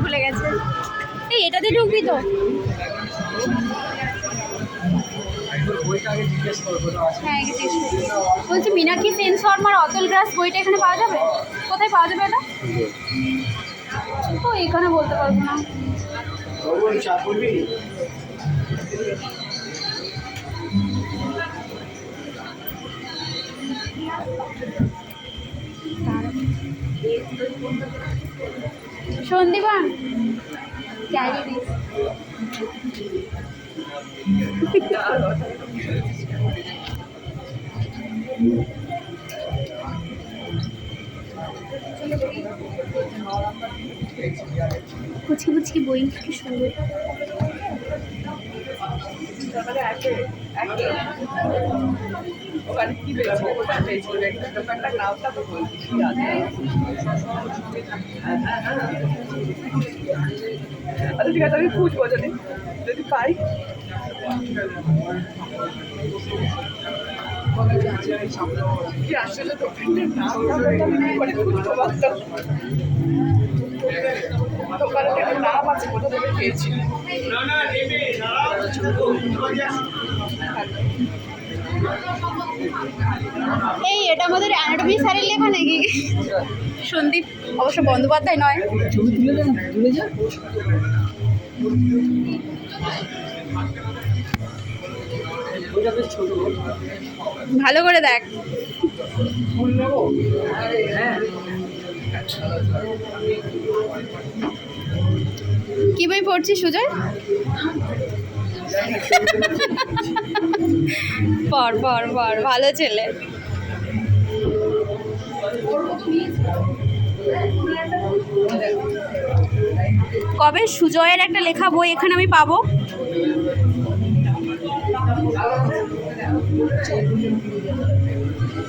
ভুলে গেছে। এই এটাতে ঢুকবি তো? হ্যাঁ বলছি মীনাক্ষী সেন শর্মার অতল গ্রাস বইটা এখানে পাওয়া যাবে? কোথায় পাওয়া যাবে এটা? তো এখানে বলতে পারবো না। সন্দীপান কুচকি কুচকি বই কি সুন্দর। আচ্ছা ঠিক আছে, আমি খুঁজবো যদি পাই। কি আসলে দোকানটার নাম আছে, কোথা থেকে পেয়েছি। এই এটা আমাদের অ্যানাটমি স্যারের লেখা নাকি? সন্দীপ অবশ্য বন্দ্যোপাধ্যায় নয়। ভালো করে দেখ। কি বই পড়ছিস সুজয়? পড় পড় পড়, ভালো ছেলে। কবে সুজয়ের একটা লেখা বই এখানে আমি পাবো?